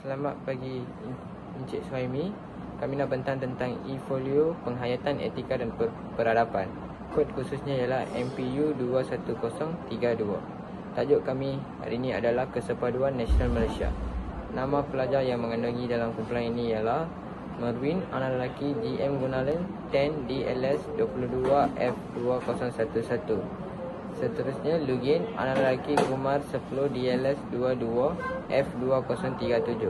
Selamat pagi Encik Suhaimi. Kami nak bentang tentang e-folio penghayatan etika dan peradaban. Kod khususnya ialah MPU 21032. Tajuk kami hari ini adalah Kesepaduan Nasional Malaysia. Nama pelajar yang mengandungi dalam kumpulan ini ialah Merwin, anak lelaki GM Gunalan 10 DLS 22F2011. Seterusnya Lugin, anak lelaki Kumar 10 DLS 22 F2037.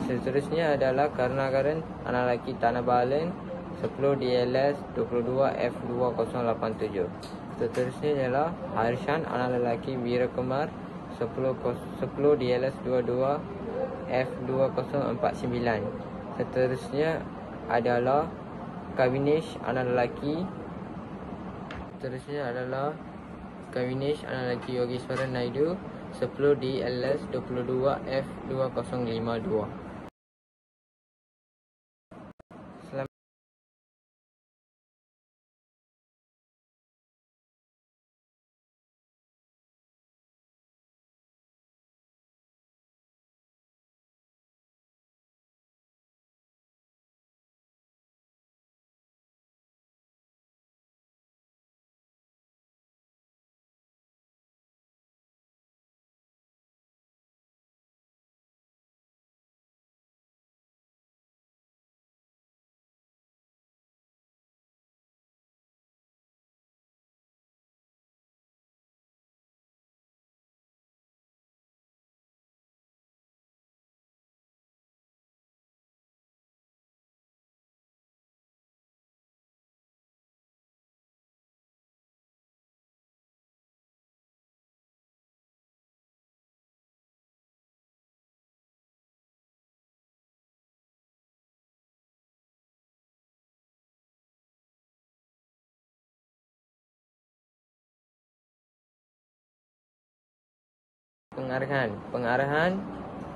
Seterusnya adalah Karnagaran, anak lelaki Tanah Balen 10 DLS 22 F2087. Seterusnya ialah Harshan, anak lelaki Wira Kumar 10 DLS 22 F2049. Seterusnya adalah Kavinesh, anak lelaki Yogeshwaran Naidu 10 DLS 22 F2052. Pengarahan.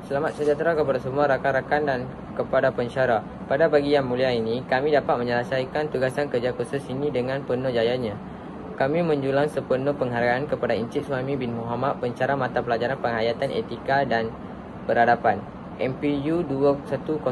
Selamat sejahtera kepada semua rakan-rakan dan kepada pensyarah. Pada pagi yang mulia ini, kami dapat menyelesaikan tugasan kerja khusus ini dengan penuh jayanya. Kami menjulang sepenuh penghargaan kepada Encik Suhaimi bin Muhammad, pencara mata pelajaran penghayatan etika dan peradaban MPU 21032.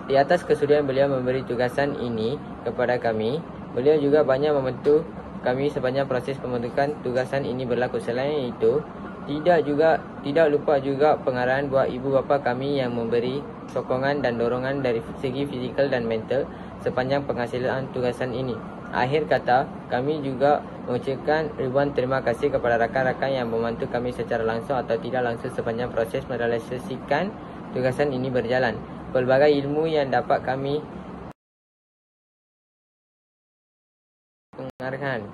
Di atas kesudian beliau memberi tugasan ini kepada kami, beliau juga banyak membantu kami sepanjang proses pembentukan tugasan ini berlaku. Selain itu, tidak lupa juga pengarahan buat ibu bapa kami yang memberi sokongan dan dorongan dari segi fizikal dan mental sepanjang penghasilan tugasan ini. Akhir kata, kami juga mengucapkan ribuan terima kasih kepada rakan-rakan yang membantu kami secara langsung atau tidak langsung sepanjang proses merealisasikan tugasan ini berjalan. Pelbagai ilmu yang dapat kami pengarahan.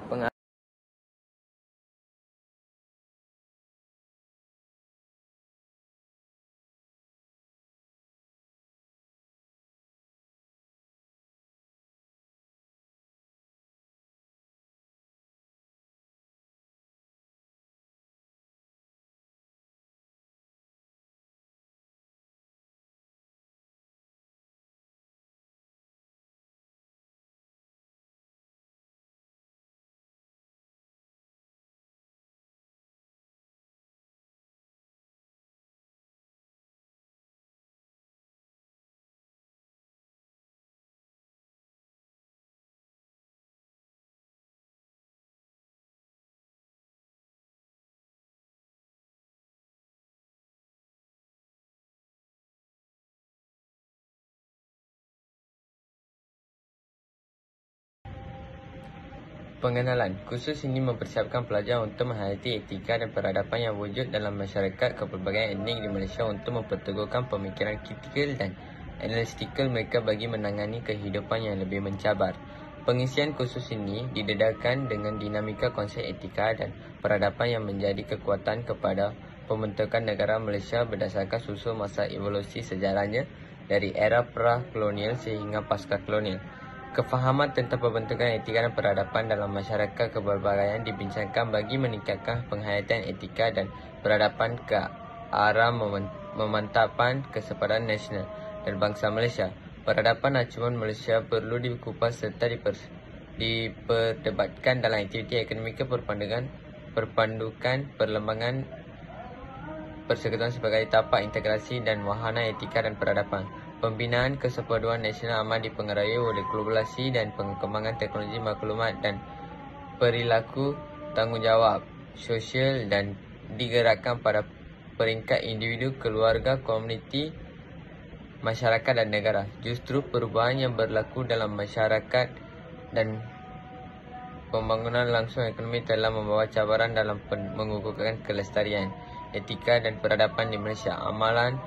Pengenalan khusus ini mempersiapkan pelajar untuk menghayati etika dan peradaban yang wujud dalam masyarakat kepelbagaian etnik di Malaysia untuk memperteguhkan pemikiran kritikal dan analitikal mereka bagi menangani kehidupan yang lebih mencabar. Pengisian khusus ini didedahkan dengan dinamika konsep etika dan peradaban yang menjadi kekuatan kepada pembentukan negara Malaysia berdasarkan susul masa evolusi sejarahnya dari era pra-kolonial sehingga pasca-kolonial. Kefahaman tentang pembentukan etika dan peradaban dalam masyarakat kepelbagaian dibincangkan bagi meningkatkan penghayatan etika dan peradaban ke arah memantapkan kesepaduan nasional dan bangsa Malaysia. Peradaban acuan Malaysia perlu dikupas serta diperdebatkan dalam aktiviti akademik perpandukan perlembagaan persekutuan sebagai tapak integrasi dan wahana etika dan peradaban. Pembinaan Kesatuan Nasional amat dipengaruhi oleh globalisasi dan pengembangan teknologi maklumat dan perilaku tanggungjawab sosial dan digerakkan pada peringkat individu, keluarga, komuniti, masyarakat dan negara. Justru perubahan yang berlaku dalam masyarakat dan pembangunan langsung ekonomi telah membawa cabaran dalam mengukuhkan kelestarian, etika dan peradaban di Malaysia. Amalan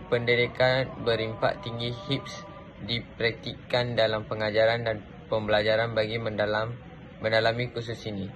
pendidikan berimpak tinggi HIPS dipraktikkan dalam pengajaran dan pembelajaran bagi mendalami khusus ini.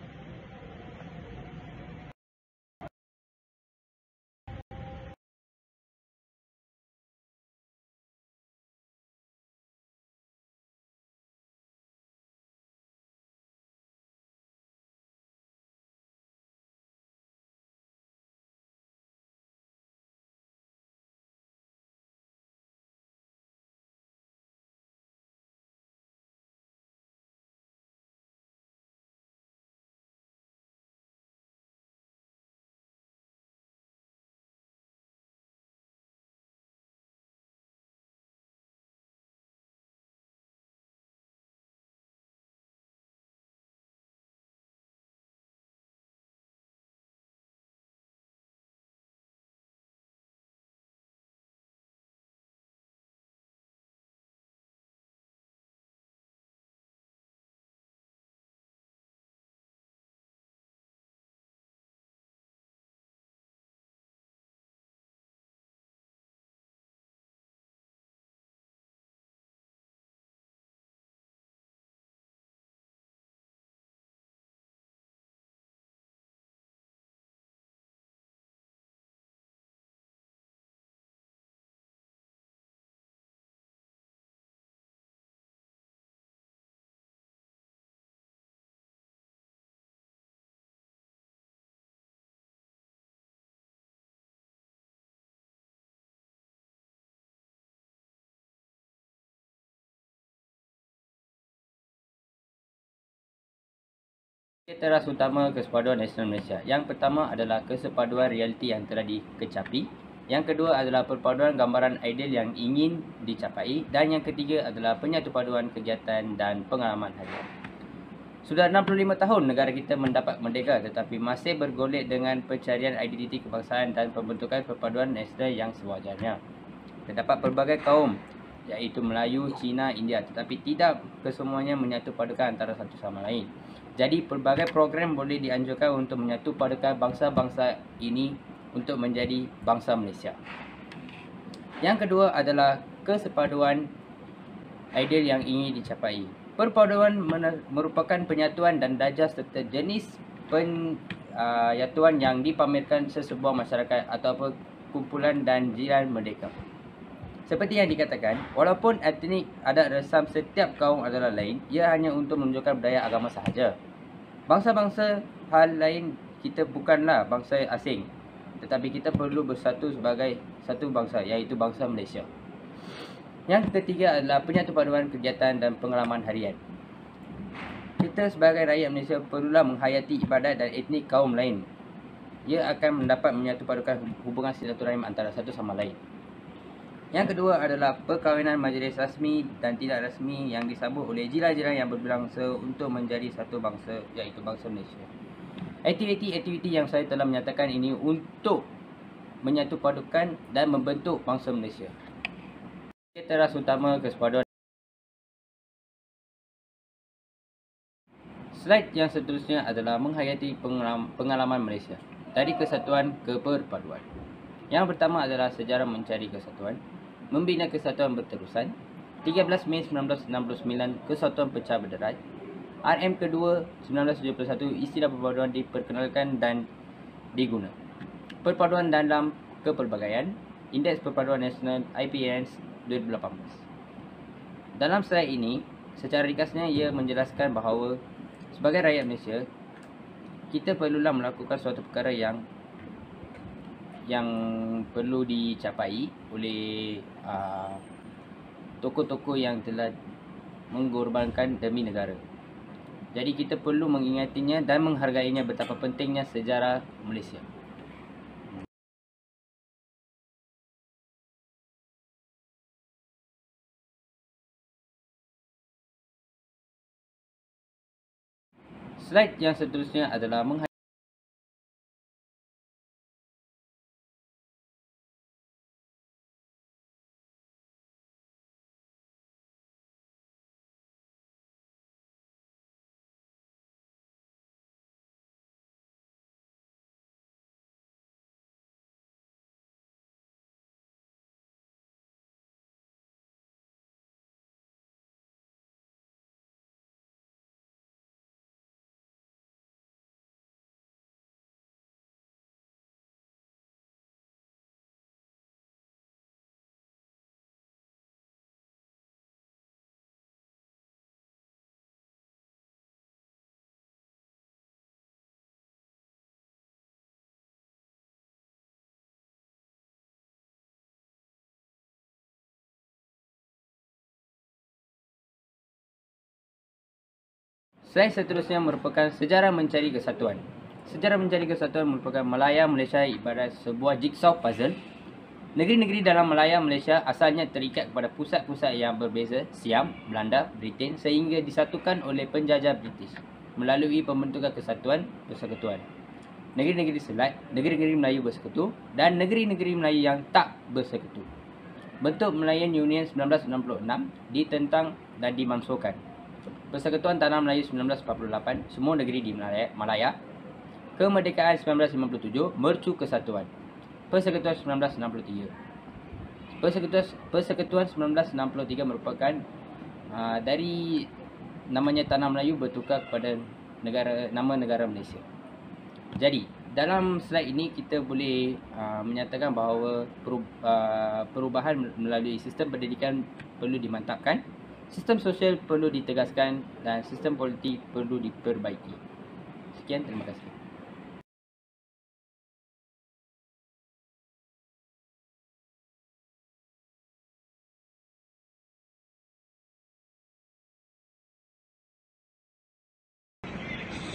Teras utama Kesatuan Nasional Malaysia. Yang pertama adalah kesepaduan realiti yang telah dikecapi. Yang kedua adalah perpaduan gambaran ideal yang ingin dicapai. Dan yang ketiga adalah penyatupaduan kegiatan dan pengalaman harian. Sudah 65 tahun negara kita mendapat merdeka, tetapi masih bergolek dengan pencarian identiti kebangsaan dan pembentukan perpaduan nasional yang sewajarnya. Terdapat pelbagai kaum, iaitu Melayu, Cina, India, tetapi tidak kesemuanya menyatupadukan antara satu sama lain. Jadi pelbagai program boleh dianjurkan untuk menyatupadukan bangsa-bangsa ini untuk menjadi bangsa Malaysia. Yang kedua adalah kesepaduan ideal yang ingin dicapai. Perpaduan merupakan penyatuan dan darjah serta jenis penyatuan yang dipamerkan sesebuah masyarakat atau kumpulan dan jiran merdeka. Seperti yang dikatakan, walaupun etnik, adat, resam setiap kaum adalah lain, ia hanya untuk menunjukkan budaya agama sahaja. Bangsa-bangsa hal lain, kita bukanlah bangsa asing, tetapi kita perlu bersatu sebagai satu bangsa, iaitu bangsa Malaysia. Yang ketiga adalah penyatupaduan kegiatan dan pengalaman harian. Kita sebagai rakyat Malaysia perlulah menghayati ibadat dan etnik kaum lain. Ia akan mendapat menyatupadukan hubungan silaturahim antara satu sama lain. Yang kedua adalah perkahwinan majlis rasmi dan tidak rasmi yang disambut oleh jiran-jiran yang berbangsa untuk menjadi satu bangsa, iaitu bangsa Malaysia. Aktiviti-aktiviti yang saya telah menyatakan ini untuk menyatupadukan dan membentuk bangsa Malaysia. Teras utama Kesatuan. Slide yang seterusnya adalah menghayati pengalaman Malaysia dari kesatuan ke perpaduan. Yang pertama adalah sejarah mencari kesatuan. Membina kesatuan berterusan. 13 Mei 1969, kesatuan pecah berderai. RM kedua 1971, istilah perpaduan diperkenalkan dan diguna. Perpaduan dalam kepelbagaian. Indeks Perpaduan Nasional IPNS 2018. Dalam slide ini, secara ringkasnya ia menjelaskan bahawa sebagai rakyat Malaysia, kita perlulah melakukan suatu perkara yang perlu dicapai oleh tokoh-tokoh yang telah mengorbankan demi negara. Jadi kita perlu mengingatinya dan menghargainya betapa pentingnya sejarah Malaysia. Slide yang seterusnya adalah slide seterusnya merupakan sejarah mencari kesatuan. Sejarah mencari kesatuan merupakan Malaya Malaysia ibarat sebuah jigsaw puzzle. Negeri-negeri dalam Malaya Malaysia asalnya terikat kepada pusat-pusat yang berbeza, Siam, Belanda, Britain sehingga disatukan oleh penjajah British melalui pembentukan kesatuan persekutuan. Negeri-negeri Selat, negeri-negeri Melayu bersekutu dan negeri-negeri Melayu yang tak bersekutu. Bentuk Malayan Union 1966 ditentang dan dimansuhkan. Persekutuan Tanah Melayu 1948, semua negeri di Malaya. Kemerdekaan 1957, Mercu Kesatuan. Persekutuan 1963. Persekutuan 1963 merupakan dari namanya Tanah Melayu bertukar kepada nama negara Malaysia. Jadi, dalam slide ini kita boleh menyatakan bahawa perubahan melalui sistem pendidikan perlu dimantapkan, sistem sosial perlu ditegaskan dan sistem politik perlu diperbaiki. Sekian, terima kasih.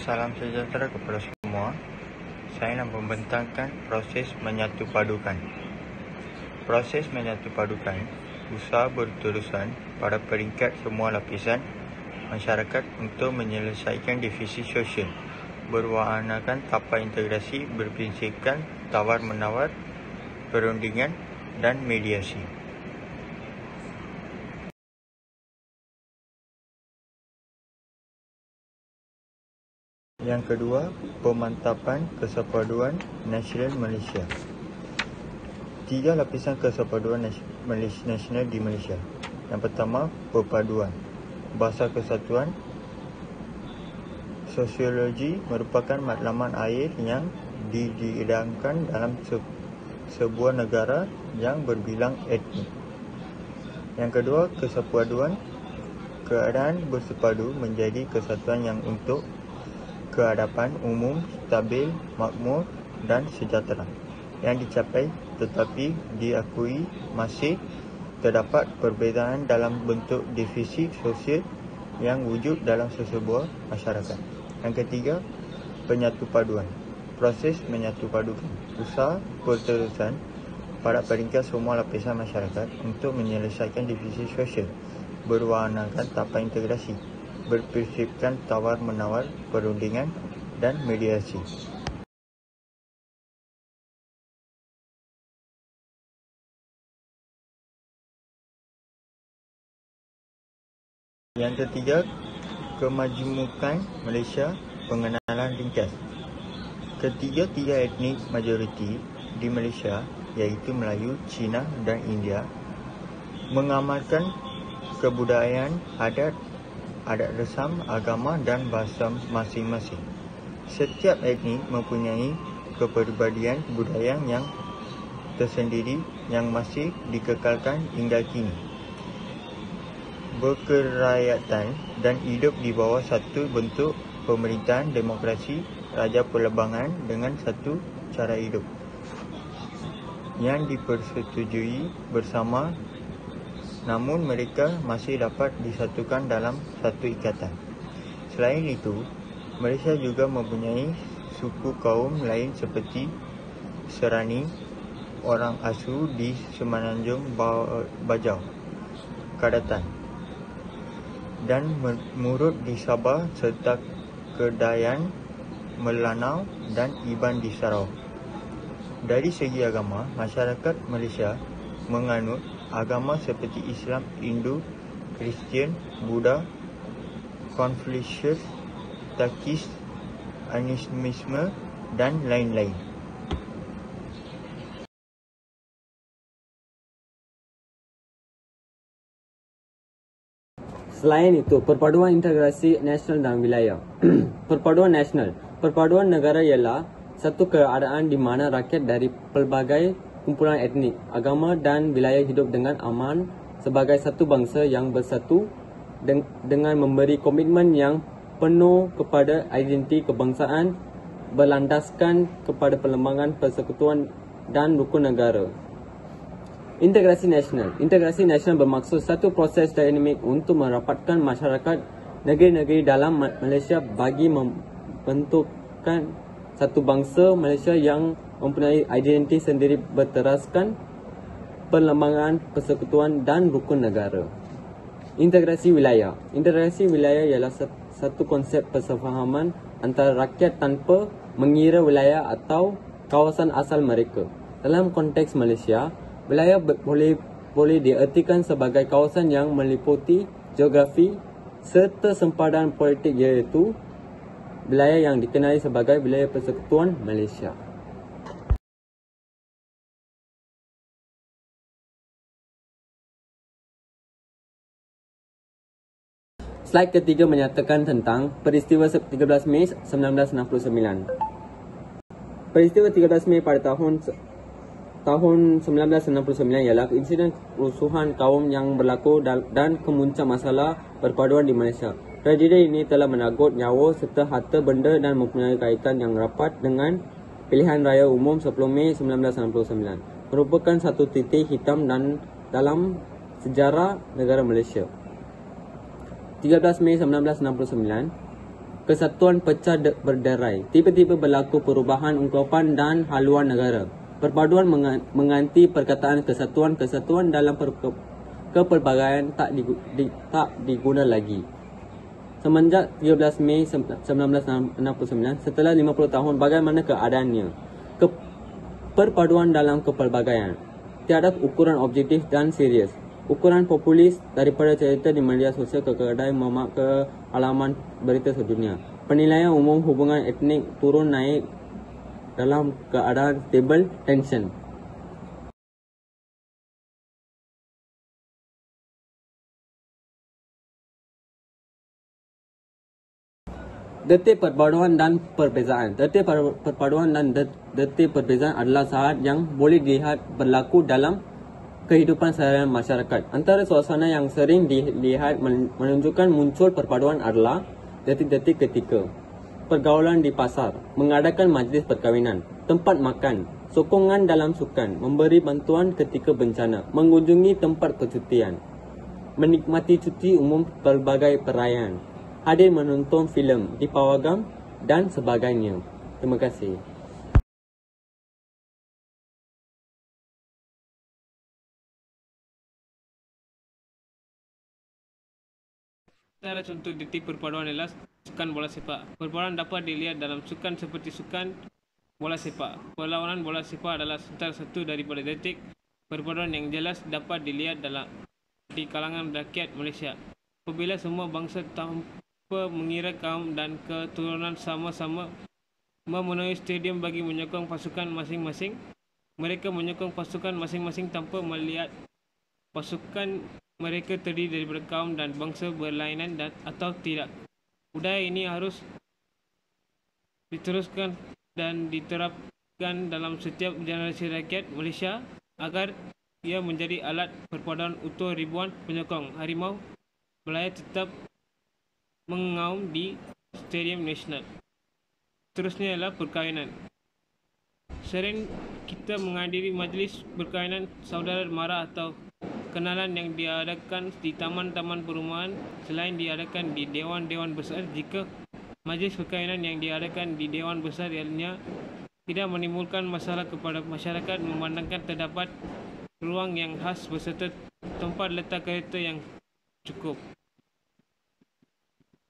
Salam sejahtera kepada semua. Saya nak membentangkan proses menyatu padukan. Proses menyatu padukan usaha berterusan pada peringkat semua lapisan masyarakat untuk menyelesaikan defisit sosial, berwahanakan tapak integrasi, berprinsipkan tawar-menawar, perundingan dan mediasi. Yang kedua, pemantapan kesatuan nasional Malaysia. 3 lapisan kesatuan nasional di Malaysia. Yang pertama, perpaduan. Bahasa kesatuan. Sosiologi merupakan matlamat air yang dihidangkan dalam sebuah negara yang berbilang etnik. Yang kedua, kesatuan. Keadaan bersepadu menjadi kesatuan yang untuk kehadapan umum, stabil, makmur dan sejahtera yang dicapai, tetapi diakui masih terdapat perbezaan dalam bentuk defisit sosial yang wujud dalam sesebuah masyarakat. Yang ketiga, penyatu paduan. Proses menyatu padukan usaha berterusan pada peringkat semua lapisan masyarakat untuk menyelesaikan defisit sosial, berwahanakan tapak integrasi, berprinsipkan tawar-menawar, perundingan dan mediasi. Yang ketiga, kemajemukan Malaysia, pengenalan ringkas. Ketiga-tiga etnik majoriti di Malaysia iaitu Melayu, Cina dan India mengamalkan kebudayaan, adat resam, agama dan bahasa masing-masing. Setiap etnik mempunyai kepribadian budaya yang tersendiri yang masih dikekalkan hingga kini. Berkerakyatan dan hidup di bawah satu bentuk pemerintahan demokrasi raja perlembangan dengan satu cara hidup yang dipersetujui bersama, namun mereka masih dapat disatukan dalam satu ikatan. Selain itu, Malaysia juga mempunyai suku kaum lain seperti Serani, orang Asu di Semenanjung Bajau, Kadatan dan Murut di Sabah serta Kedayan, Melanau dan Iban di Sarawak. Dari segi agama, masyarakat Malaysia menganut agama seperti Islam, Hindu, Kristian, Buddha, Confucius, Takis, Animisme dan lain-lain. Selain itu, perpaduan integrasi nasional dan wilayah. Perpaduan nasional. Perpaduan negara ialah satu keadaan di mana rakyat dari pelbagai kumpulan etnik, agama dan wilayah hidup dengan aman sebagai satu bangsa yang bersatu dengan memberi komitmen yang penuh kepada identiti kebangsaan berlandaskan kepada perlembagaan persekutuan dan rukun negara. Integrasi nasional. Integrasi nasional bermaksud satu proses dinamik untuk merapatkan masyarakat negeri-negeri dalam Malaysia bagi membentukkan satu bangsa Malaysia yang mempunyai identiti sendiri berteraskan perlembagaan persekutuan dan rukun negara. Integrasi wilayah. Integrasi wilayah ialah satu konsep persefahaman antara rakyat tanpa mengira wilayah atau kawasan asal mereka. Dalam konteks Malaysia, wilayah boleh diartikan sebagai kawasan yang meliputi geografi serta sempadan politik, iaitu wilayah yang dikenali sebagai wilayah persekutuan Malaysia. Slide ketiga menyatakan tentang peristiwa 13 Mei 1969. Peristiwa 13 Mei pada tahun 1969 ialah insiden kerusuhan kaum yang berlaku dan kemuncak masalah perpaduan di Malaysia. Tragedi ini telah menagut nyawa serta harta benda dan mempunyai kaitan yang rapat dengan pilihan raya umum 10 Mei 1969. Merupakan satu titik hitam dan dalam sejarah negara Malaysia. 13 Mei 1969, kesatuan pecah berderai. Tiba-tiba berlaku perubahan ungkapan dan haluan negara. Perpaduan mengganti perkataan kesatuan dalam kepelbagaian tak diguna lagi. Semenjak 13 Mei 1969, setelah 50 tahun, bagaimana keadaannya? Perpaduan dalam kepelbagaian. Tiada ukuran objektif dan serius. Ukuran populis daripada cerita di media sosial ke kedai mamak ke halaman berita sedunia. Penilaian umum hubungan etnik turun naik dalam keadaan stable tension. Detik perpaduan dan perbezaan. Detik perpaduan dan detik perbezaan adalah saat yang boleh dilihat berlaku dalam kehidupan seharian masyarakat. Antara suasana yang sering dilihat menunjukkan muncul perpaduan adalah detik-detik ketika pergaulan di pasar, mengadakan majlis perkahwinan, tempat makan, sokongan dalam sukan, memberi bantuan ketika bencana, mengunjungi tempat percutian, menikmati cuti umum pelbagai perayaan, hadir menonton filem di pawagam dan sebagainya. Terima kasih. Antara contoh detik perpaduan adalah sukan bola sepak. Perpaduan dapat dilihat dalam sukan seperti sukan bola sepak. Perlawanan bola sepak adalah salah satu daripada detik perpaduan yang jelas dapat dilihat di kalangan rakyat Malaysia. Apabila semua bangsa tanpa mengira kaum dan keturunan sama-sama memenuhi stadium bagi menyokong pasukan masing-masing, mereka menyokong pasukan masing-masing tanpa melihat pasukan mereka terdiri daripada kaum dan bangsa berlainan atau tidak. Budaya ini harus diteruskan dan diterapkan dalam setiap generasi rakyat Malaysia agar ia menjadi alat perpaduan utuh ribuan penyokong. Harimau Melaya tetap mengaum di Stadium Nasional. Seterusnya adalah perkahwinan. Sering kita menghadiri majlis perkahwinan saudara mara atau kenalan yang diadakan di taman-taman perumahan selain diadakan di dewan-dewan besar. Jika majlis perkahwinan yang diadakan di dewan besar ianya tidak menimbulkan masalah kepada masyarakat, memandangkan terdapat ruang yang khas beserta tempat letak kereta yang cukup.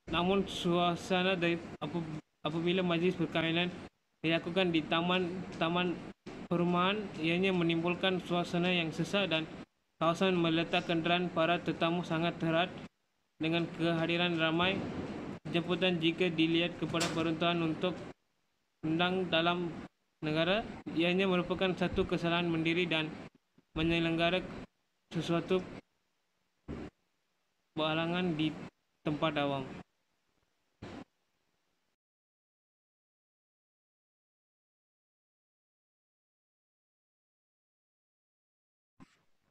Namun suasana apabila majlis perkahwinan dilakukan di taman perumahan, ianya menimbulkan suasana yang sesak dan kawasan meletak kenderaan para tetamu sangat erat dengan kehadiran ramai jemputan. Jika dilihat kepada peruntukan untuk undang dalam negara, ianya merupakan satu kesalahan mendiri dan menyelenggara sesuatu berhalangan di tempat awam.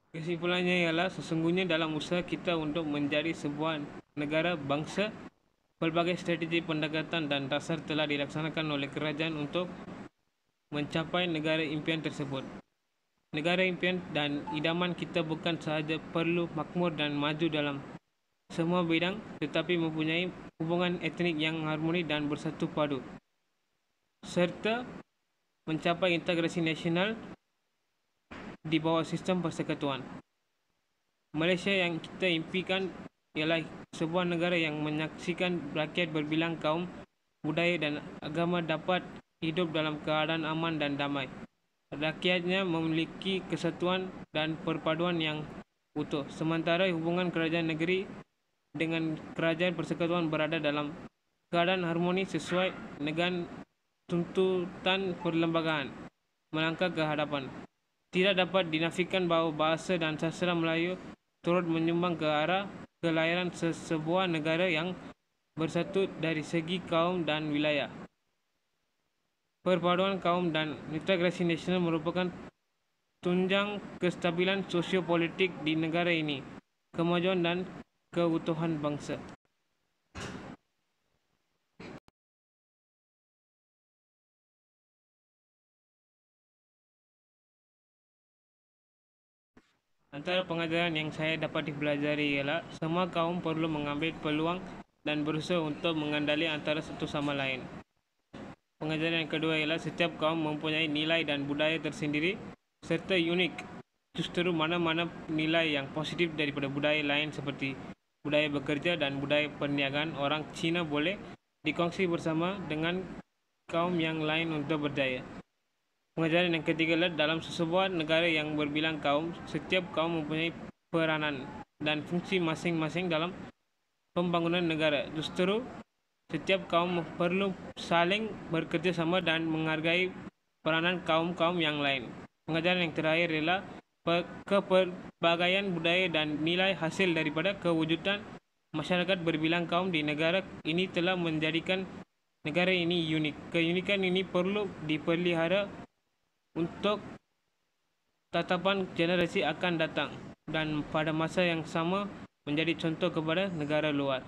Kesimpulannya ialah sesungguhnya dalam usaha kita untuk menjadi sebuah negara bangsa, pelbagai strategi pendekatan dan dasar telah dilaksanakan oleh kerajaan untuk mencapai negara impian tersebut. Negara impian dan idaman kita bukan sahaja perlu makmur dan maju dalam semua bidang, tetapi mempunyai hubungan etnik yang harmoni dan bersatu padu, serta mencapai integrasi nasional di bawah sistem persekutuan. Malaysia yang kita impikan ialah sebuah negara yang menyaksikan rakyat berbilang kaum, budaya dan agama dapat hidup dalam keadaan aman dan damai. Rakyatnya memiliki kesatuan dan perpaduan yang utuh, sementara hubungan kerajaan negeri dengan kerajaan persekutuan berada dalam keadaan harmoni sesuai dengan tuntutan perlembagaan. Melangkah ke hadapan, tidak dapat dinafikan bahawa bahasa dan sastra Melayu turut menyumbang ke arah kelahiran sebuah negara yang bersatu dari segi kaum dan wilayah. Perpaduan kaum dan integrasi nasional merupakan tunjang kestabilan sosiopolitik di negara ini, kemajuan dan keutuhan bangsa. Antara pengajaran yang saya dapat dipelajari ialah semua kaum perlu mengambil peluang dan berusaha untuk mengendali antara satu sama lain. Pengajaran yang kedua ialah setiap kaum mempunyai nilai dan budaya tersendiri serta unik. Justru mana-mana nilai yang positif daripada budaya lain seperti budaya bekerja dan budaya perniagaan orang Cina boleh dikongsi bersama dengan kaum yang lain untuk berjaya. Pengajaran yang ketiga adalah dalam sebuah negara yang berbilang kaum, setiap kaum mempunyai peranan dan fungsi masing-masing dalam pembangunan negara. Justru setiap kaum perlu saling bekerja sama dan menghargai peranan kaum-kaum yang lain. Pengajaran yang terakhir adalah kepelbagaian budaya dan nilai hasil daripada kewujudan masyarakat berbilang kaum di negara ini telah menjadikan negara ini unik. Keunikan ini perlu dipelihara untuk tatapan generasi akan datang dan pada masa yang sama menjadi contoh kepada negara luar.